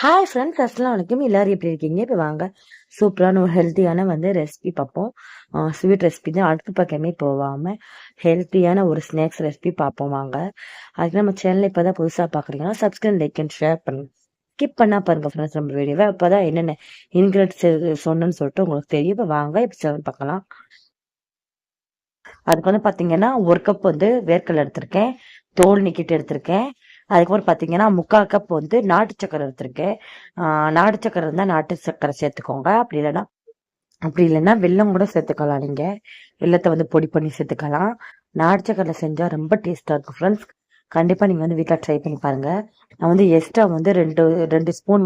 Hi friends, அஸ்லாம் வலைக்கும். எல்லாரும் எப்படி இருக்கீங்க? இப்போ வாங்க சூப்பரான ஒரு ஹெல்த்தியான ரெசிபி பார்ப்போம். ஸ்வீட் ரெசிபி தான். அடுத்த பக்கமே போகாம ஹெல்த்தியான ஒரு ஸ்நாக்ஸ் ரெசிபி பார்ப்போம் வாங்க. அதுக்கு நம்ம சேனல் இப்போ தான் புதுசாக பார்க்குறீங்கன்னா சப்ஸ்கிரைப், லைக் அண்ட் ஷேர் பண்ணுங்க. ஸ்கிப் பண்ணா பாருங்க ஃப்ரெண்ட்ஸ் நம்ம வீடியோவை. அப்போ தான் என்னென்ன இன்கிரீடியன்ஸ் சொன்னேன்னு சொல்லிட்டு உங்களுக்கு தெரியும். இப்போ வாங்க இப்போ சேனல் பார்க்கலாம். அதுக்கு பார்த்தீங்கன்னா 1 கப் வேர்க்கடலை எடுத்திருக்கேன், தோல் நீக்கிட்டு எடுத்திருக்கேன். அதுக்கப்புறம் பார்த்தீங்கன்னா 3/4 கப் நாட்டு சக்கரை எடுத்திருக்கேன். நாட்டு சக்கரை இருந்தால் நாட்டு சக்கரை சேர்த்துக்கோங்க. அப்படி இல்லைன்னா வெல்லம் கூட சேர்த்துக்கலாம். நீங்கள் வெல்லத்தை பொடி பண்ணி சேர்த்துக்கலாம். நாட்டு சக்கரை செஞ்சால் ரொம்ப டேஸ்ட்டாக இருக்கும் ஃப்ரெண்ட்ஸ். கண்டிப்பாக நீங்கள் வீட்டில் ட்ரை பண்ணி பாருங்கள். நான் எக்ஸ்ட்ரா ரெண்டு ஸ்பூன்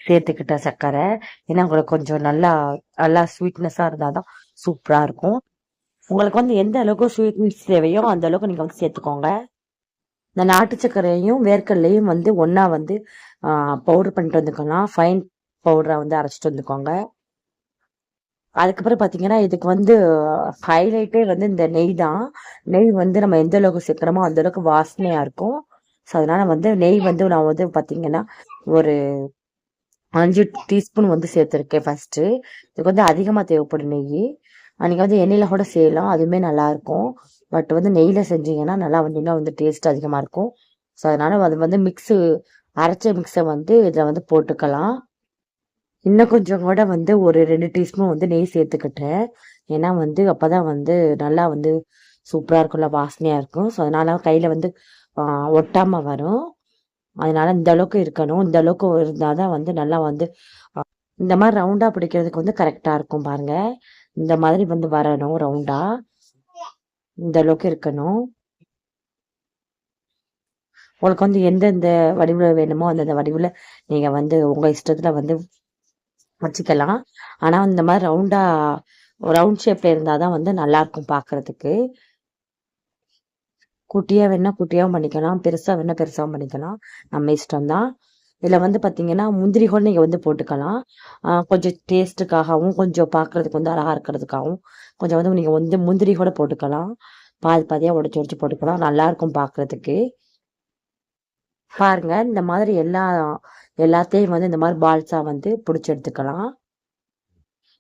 சேர்த்துக்கிட்டேன் சர்க்கரை. ஏன்னா உங்களுக்கு கொஞ்சம் நல்லா நல்லா ஸ்வீட்னஸாக இருந்தால் தான் சூப்பராக இருக்கும். உங்களுக்கு எந்த அளவுக்கு ஸ்வீட்னஸ் தேவையோ அந்த அளவுக்கு நீங்கள் சேர்த்துக்கோங்க. இந்த நாட்டு சர்க்கரையும் வேர்க்கடலையும் ஒன்றா பவுடர் பண்ணிட்டு வந்துக்கலாம். ஃபைன் பவுடரை அரைச்சிட்டு வந்துக்கோங்க. அதுக்கப்புறம் பார்த்தீங்கன்னா இதுக்கு ஹைலைட்டே இந்த நெய் தான். நெய் நம்ம எந்த அளவுக்கு சேர்க்குறோமோ அந்த அளவுக்கு வாசனையாக இருக்கும். ஸோ அதனால நெய் நான் பார்த்தீங்கன்னா ஒரு 5 டீஸ்பூன் சேர்த்துருக்கேன் ஃபர்ஸ்ட்டு. இதுக்கு அதிகமாக தேவைப்படும் நெய். நீங்கள் எண்ணெயில் கூட செய்யலாம், அதுவுமே நல்லாயிருக்கும். பட் நெய்யில் செஞ்சீங்கன்னா நல்லா இன்னும் டேஸ்ட் அதிகமாக இருக்கும். ஸோ அதனால் அது அரைச்ச மிக்ஸை இதில் போட்டுக்கலாம். இன்னும் கொஞ்சம் கூட ஒரு 2 டீஸ்பூன் நெய் சேர்த்துக்கிட்டேன். ஏன்னா அப்போ தான் நல்லா சூப்பராக இருக்கும்ல, வாசனையாக இருக்கும். ஸோ அதனால கையில் ஒட்டாமல் வரும். அதனால இந்த அளவுக்கு இருக்கணும். இந்த அளவுக்கு இருந்தால் தான் நல்லா இந்த மாதிரி ரவுண்டாக பிடிக்கிறதுக்கு கரெக்டாக இருக்கும் பாருங்க. இந்த மாதிரி வரணும் ரவுண்டா. இந்த அளவுக்கு இருக்கணும். உங்களுக்கு எந்தெந்த வடிவில் வேணுமோ அந்தந்த வடிவில் நீங்கள் உங்கள் இஷ்டத்தில் வச்சுக்கலாம். ஆனால் இந்த மாதிரி ரவுண்ட் ஷேப்பில் இருந்தால் தான் நல்லா இருக்கும் பார்க்கறதுக்கு. குட்டியாக வேணால் குட்டியாகவும் பண்ணிக்கலாம், பெருசாக வேணால் பெருசாகவும் பண்ணிக்கலாம், நம்ம இஷ்டம்தான். இதில் பார்த்தீங்கன்னா முந்திரி கூட நீங்கள் போட்டுக்கலாம். கொஞ்சம் டேஸ்ட்டுக்காகவும் கொஞ்சம் பார்க்குறதுக்கு அழகாக இருக்கிறதுக்காகவும் கொஞ்சம் நீங்கள் முந்திரி கூட போட்டுக்கலாம். பாதியாக உடச்சி போட்டுக்கலாம், நல்லாயிருக்கும் பார்க்குறதுக்கு. பாருங்க இந்த மாதிரி எல்லாத்தையும் இந்த மாதிரி பால்ஸாக பிடிச்சி எடுத்துக்கலாம்.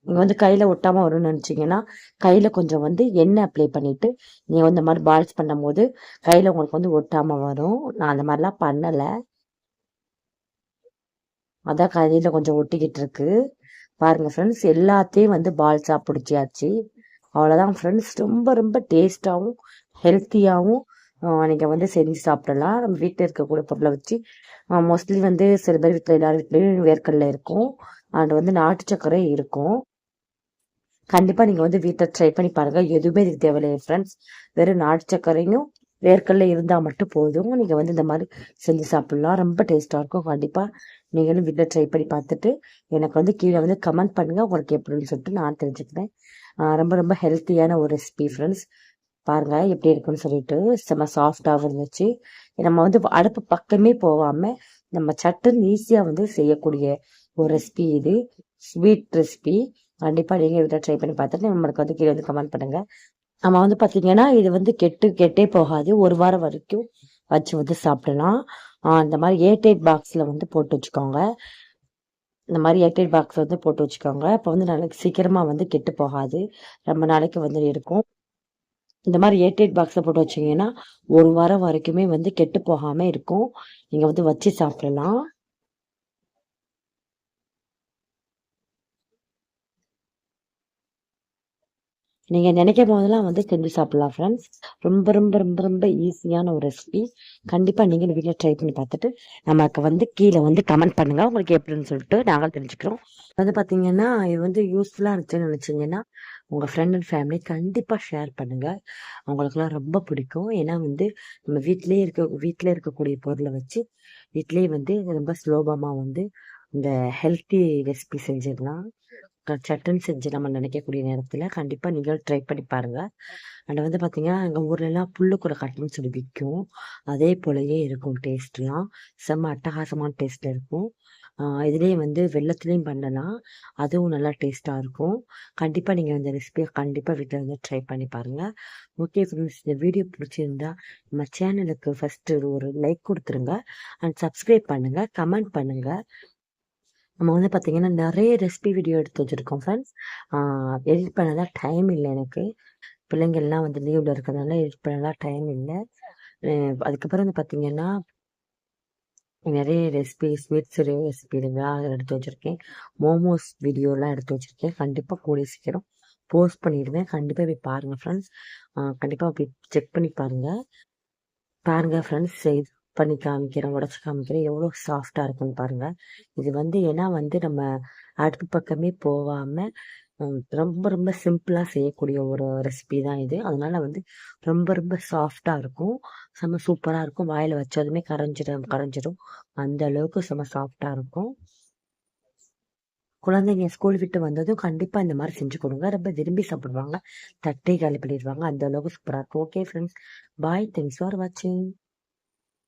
நீங்கள் கையில் ஒட்டாமல் வரும்னு நினச்சிங்கன்னா கையில் கொஞ்சம் எண்ணெய் அப்ளை பண்ணிவிட்டு நீங்கள் இந்த மாதிரி பால்ஸ் பண்ணும் போது கையில் உங்களுக்கு ஒட்டாமல் வரும். நான் அந்த மாதிரிலாம் பண்ணலை, அதான் கையில் கொஞ்சம் ஒட்டிக்கிட்டு இருக்கு. பாருங்கள் ஃப்ரெண்ட்ஸ், எல்லாத்தையும் பால்ஸாக பிடிச்சியாச்சு. அவ்வளோதான் ஃப்ரெண்ட்ஸ். ரொம்ப ரொம்ப டேஸ்ட்டாகவும் ஹெல்த்தியாகவும் நீங்கள் செஞ்சு சாப்பிடலாம். நம்ம வீட்டில் இருக்கக்கூடிய பொருளை வச்சு. மோஸ்ட்லி சில பேர் வீட்டில் எல்லார் வீட்லேயும் வேர்க்கடலை இருக்கும், அண்ட் நாட்டு சர்க்கரை இருக்கும். கண்டிப்பாக நீங்கள் வீட்டில் ட்ரை பண்ணி பாருங்கள். எதுவுமே இதுக்கு தேவையில்லை ஃப்ரெண்ட்ஸ். வெறும் நாட்டு சர்க்கரையும் வேர்க்கடலை இருந்தால் மட்டும் போதும். நீங்கள் இந்த மாதிரி செஞ்சு சாப்பிட்லாம், ரொம்ப டேஸ்ட்டாக இருக்கும். கண்டிப்பாக நீங்களும் வீட்டில் ட்ரை பண்ணி பார்த்துட்டு எனக்கு கீழே கமெண்ட் பண்ணுங்கள் உங்களுக்கு எப்படின்னு சொல்லிட்டு நான் தெரிஞ்சுக்கிறேன். ரொம்ப ரொம்ப ஹெல்த்தியான ஒரு ரெசிபி ஃப்ரெண்ட்ஸ். பாருங்கள் எப்படி இருக்குன்னு சொல்லிட்டு. செம்ம சாஃப்டாகவும் இருந்துச்சு. நம்ம அடுப்பு பக்கமே போகாமல் நம்ம சட்டுன்னு ஈஸியாக செய்யக்கூடிய ஒரு ரெசிபி இது. Sweet recipe. கண்டிப்பாக நீங்கள் வீட்டில் ட்ரை பண்ணி பார்த்துட்டு நம்மளுக்கு கீழே கமெண்ட் பண்ணுங்கள். நம்ம பார்த்தீங்கன்னா இது கெட்டே போகாது. 1 வாரம் வரைக்கும் வச்சு சாப்பிடலாம். இந்த மாதிரி ஏர்டைட் பாக்ஸில் போட்டு வச்சுக்கோங்க. இந்த மாதிரி ஏர்டைட் பாக்ஸ் போட்டு வச்சுக்கோங்க. அப்போ நாளைக்கு சீக்கிரமாக கெட்டு போகாது, ரொம்ப நாளைக்கு இருக்கும். இந்த மாதிரி ஏர்டைட் பாக்ஸில் போட்டு வச்சிங்கன்னா 1 வாரம் வரைக்குமே கெட்டு போகாமல் இருக்கும். நீங்கள் வச்சு சாப்பிடலாம். நீங்கள் நினைக்கும் போதெல்லாம் செஞ்சு சாப்பிடலாம் ஃப்ரெண்ட்ஸ். ரொம்ப ரொம்ப ரொம்ப ரொம்ப ஈஸியான ஒரு ரெசிபி. கண்டிப்பாக நீங்கள் வீட்டில் ட்ரை பண்ணி பார்த்துட்டு நமக்கு கீழே கமெண்ட் பண்ணுங்கள் உங்களுக்கு எப்படின்னு சொல்லிட்டு நாங்கள் தெரிஞ்சுக்கிறோம். பார்த்தீங்கன்னா இது யூஸ்ஃபுல்லாக இருந்துச்சுன்னு நினச்சிங்கன்னா உங்கள் ஃப்ரெண்ட் அண்ட் ஃபேமிலி கண்டிப்பாக ஷேர் பண்ணுங்கள். அவங்களுக்குலாம் ரொம்ப பிடிக்கும். ஏன்னா நம்ம வீட்டிலே இருக்கக்கூடிய பொருளை வச்சு வீட்டிலேயே ரொம்ப சுலபமாக இந்த ஹெல்த்தி ரெசிபி செஞ்சிடலாம். சட்டுன்னு செஞ்சு நம்ம நினைக்கக்கூடிய நேரத்தில் கண்டிப்பாக நீங்கள் ட்ரை பண்ணி பாருங்கள். அண்ட் பார்த்தீங்கன்னா எங்கள் ஊர்லலாம் புல்லுக்கூரை கட்டுன்னு சொல்லி விற்கும். அதே போலயே இருக்கும் டேஸ்ட்லாம். செம்ம அட்டகாசமான டேஸ்ட்டில் இருக்கும். இதுலேயே வெல்லத்துலேயும் பண்ணலாம், அதுவும் நல்லா டேஸ்ட்டாக இருக்கும். கண்டிப்பாக நீங்கள் இந்த ரெசிபியை கண்டிப்பாக வீட்டில் ட்ரை பண்ணி பாருங்கள். ஓகே ஃப்ரெண்ட்ஸ், இந்த வீடியோ பிடிச்சிருந்தா நம்ம சேனலுக்கு ஃபஸ்ட்டு ஒரு லைக் கொடுத்துருங்க, அண்ட் சப்ஸ்கிரைப் பண்ணுங்கள், கமெண்ட் பண்ணுங்கள். நம்ம வந்து பார்த்தீங்கன்னா நிறைய ரெசிபி வீடியோ எடுத்து வச்சுருக்கோம் ஃப்ரெண்ட்ஸ். எடிட் பண்ணதான் டைம் இல்லை எனக்கு. பிள்ளைங்கள்லாம் வந்து லீவில் இருக்கிறதுனால எடிட் பண்ணலாம் டைம் இல்லை. அதுக்கப்புறம் வந்து பார்த்தீங்கன்னா நிறைய ரெசிபி ஸ்வீட்ஸ் ரெசிபிலாம் எடுத்து வச்சுருக்கேன். மோமோஸ் வீடியோலாம் எடுத்து வச்சுருக்கேன். கண்டிப்பாக கூடிய சீக்கிரம் போஸ்ட் பண்ணிடுவேன். கண்டிப்பாக போய் பாருங்கள் ஃப்ரெண்ட்ஸ். கண்டிப்பாக போய் செக் பண்ணி பாருங்கள். பாருங்கள் ஃப்ரெண்ட்ஸ், இது பண்ணி காமிக்கிறேன், உடச்சி காமிக்கிறேன், எவ்வளோ சாஃப்டாக இருக்குன்னு பாருங்கள். இது வந்து ஏன்னா வந்து நம்ம அடுப்பு பக்கமே போகாமல் ரொம்ப ரொம்ப சிம்பிளாக செய்யக்கூடிய ஒரு ரெசிபி தான் இது. அதனால வந்து ரொம்ப ரொம்ப சாஃப்டாக இருக்கும். செம்ம சூப்பராக இருக்கும். வாயில் வச்சதுமே கரைஞ்சிடும். அந்த அளவுக்கு செம்ம சாஃப்டாக இருக்கும். குழந்தைங்க ஸ்கூல் விட்டு வந்ததும் கண்டிப்பாக இந்த மாதிரி செஞ்சு கொடுங்க. ரொம்ப விரும்பி சாப்பிடுவாங்க. தட்டை காலி பண்ணிடுவாங்க. அந்த அளவுக்கு சூப்பராக இருக்கும். Okay friends, bye. Thanks for வாட்சிங்.